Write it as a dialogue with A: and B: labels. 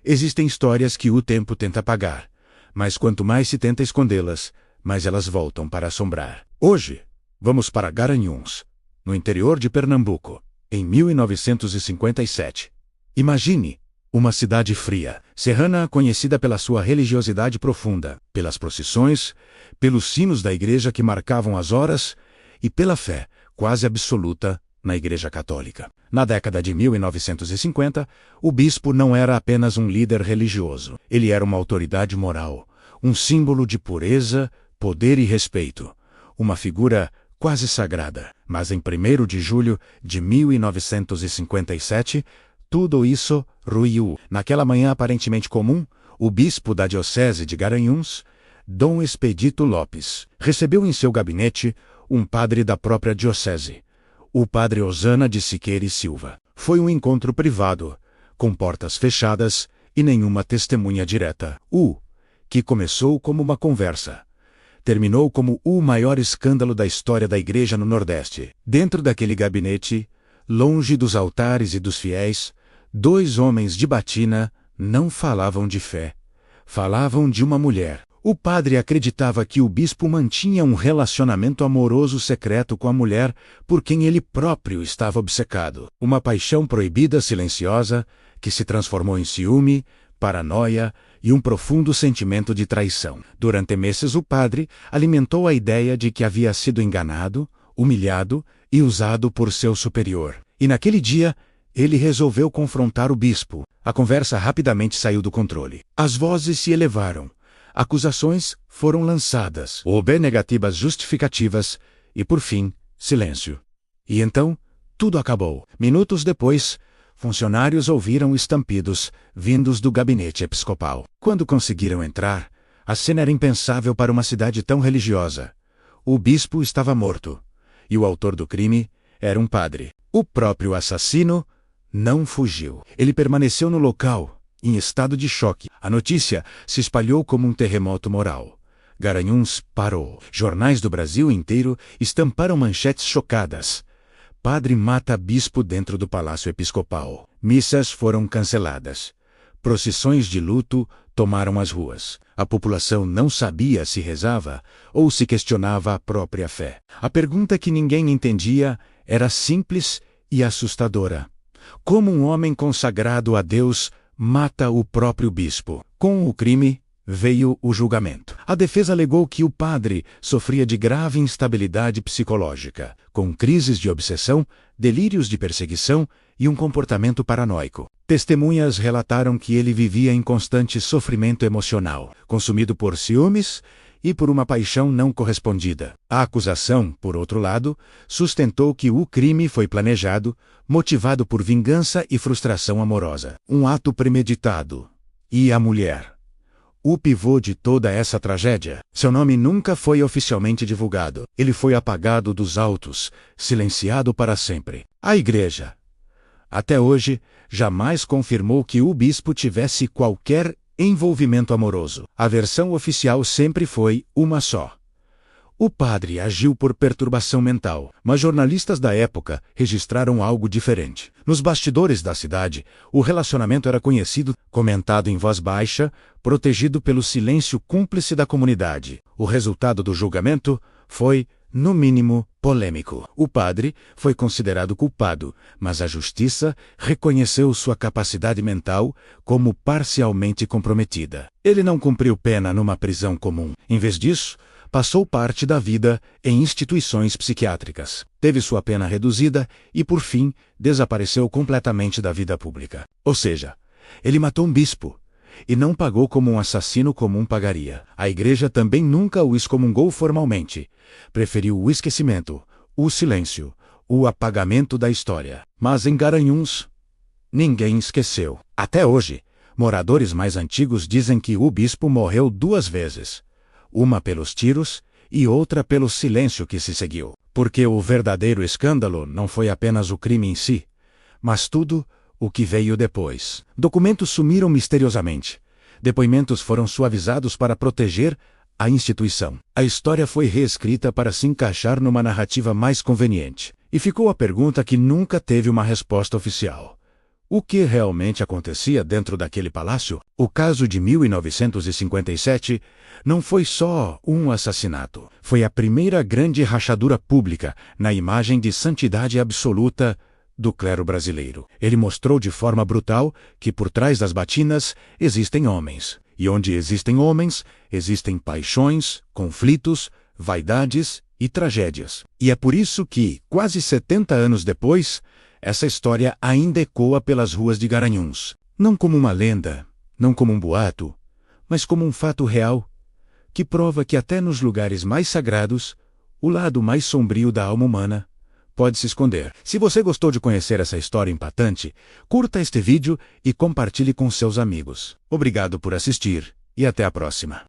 A: Existem histórias que o tempo tenta apagar, mas quanto mais se tenta escondê-las, mais elas voltam para assombrar. Hoje, vamos para Garanhuns, no interior de Pernambuco, em 1957. Imagine uma cidade fria, serrana conhecida pela sua religiosidade profunda, pelas procissões, pelos sinos da igreja que marcavam as horas e pela fé quase absoluta na Igreja Católica. Na década de 1950, o bispo não era apenas um líder religioso. Ele era uma autoridade moral, um símbolo de pureza, poder e respeito. Uma figura quase sagrada. Mas em 1º de julho de 1957, tudo isso ruiu. Naquela manhã aparentemente comum, o bispo da diocese de Garanhuns, Dom Expedito Lopes, recebeu em seu gabinete um padre da própria diocese, o padre Osana de Siqueira e Silva. Foi um encontro privado, com portas fechadas e nenhuma testemunha direta. Que começou como uma conversa, terminou como o maior escândalo da história da Igreja no Nordeste. Dentro daquele gabinete, longe dos altares e dos fiéis, 2 homens de batina não falavam de fé. Falavam de uma mulher. O padre acreditava que o bispo mantinha um relacionamento amoroso secreto com a mulher por quem ele próprio estava obcecado. Uma paixão proibida silenciosa que se transformou em ciúme, paranoia e um profundo sentimento de traição. Durante meses o padre alimentou a ideia de que havia sido enganado, humilhado e usado por seu superior. E naquele dia, ele resolveu confrontar o bispo. A conversa rapidamente saiu do controle. As vozes se elevaram. Acusações foram lançadas. Houve negativas justificativas e, por fim, silêncio. E então, tudo acabou. Minutos depois, funcionários ouviram estampidos vindos do gabinete episcopal. Quando conseguiram entrar, a cena era impensável para uma cidade tão religiosa. O bispo estava morto, e o autor do crime era um padre. O próprio assassino não fugiu. Ele permaneceu no local, em estado de choque. A notícia se espalhou como um terremoto moral. Garanhuns parou. Jornais do Brasil inteiro estamparam manchetes chocadas. Padre mata bispo dentro do Palácio Episcopal. Missas foram canceladas. Procissões de luto tomaram as ruas. A população não sabia se rezava ou se questionava a própria fé. A pergunta que ninguém entendia era simples e assustadora. Como um homem consagrado a Deus mata o próprio bispo? Com o crime, veio o julgamento. A defesa alegou que o padre sofria de grave instabilidade psicológica, com crises de obsessão, delírios de perseguição e um comportamento paranoico. Testemunhas relataram que ele vivia em constante sofrimento emocional, consumido por ciúmes e por uma paixão não correspondida. A acusação, por outro lado, sustentou que o crime foi planejado, motivado por vingança e frustração amorosa. Um ato premeditado. E a mulher? O pivô de toda essa tragédia. Seu nome nunca foi oficialmente divulgado. Ele foi apagado dos autos, silenciado para sempre. A Igreja, até hoje, jamais confirmou que o bispo tivesse qualquer envolvimento amoroso. A versão oficial sempre foi uma só. O padre agiu por perturbação mental, mas jornalistas da época registraram algo diferente. Nos bastidores da cidade, o relacionamento era conhecido, comentado em voz baixa, protegido pelo silêncio cúmplice da comunidade. O resultado do julgamento foi, no mínimo, polêmico. O padre foi considerado culpado, mas a justiça reconheceu sua capacidade mental como parcialmente comprometida. Ele não cumpriu pena numa prisão comum. Em vez disso, passou parte da vida em instituições psiquiátricas. Teve sua pena reduzida e, por fim, desapareceu completamente da vida pública. Ou seja, ele matou um bispo e não pagou como um assassino comum pagaria. A Igreja também nunca o excomungou formalmente. Preferiu o esquecimento, o silêncio, o apagamento da história. Mas em Garanhuns, ninguém esqueceu. Até hoje, moradores mais antigos dizem que o bispo morreu 2 vezes. Uma pelos tiros e outra pelo silêncio que se seguiu. Porque o verdadeiro escândalo não foi apenas o crime em si, mas tudo o que veio depois. Documentos sumiram misteriosamente. Depoimentos foram suavizados para proteger a instituição. A história foi reescrita para se encaixar numa narrativa mais conveniente. E ficou a pergunta que nunca teve uma resposta oficial. O que realmente acontecia dentro daquele palácio? O caso de 1957 não foi só um assassinato. Foi a primeira grande rachadura pública na imagem de santidade absoluta do clero brasileiro. Ele mostrou de forma brutal que por trás das batinas existem homens. E onde existem homens, existem paixões, conflitos, vaidades e tragédias. E é por isso que, quase 70 anos depois, essa história ainda ecoa pelas ruas de Garanhuns. Não como uma lenda, não como um boato, mas como um fato real, que prova que até nos lugares mais sagrados, o lado mais sombrio da alma humana pode se esconder. Se você gostou de conhecer essa história impactante, curta este vídeo e compartilhe com seus amigos. Obrigado por assistir e até a próxima.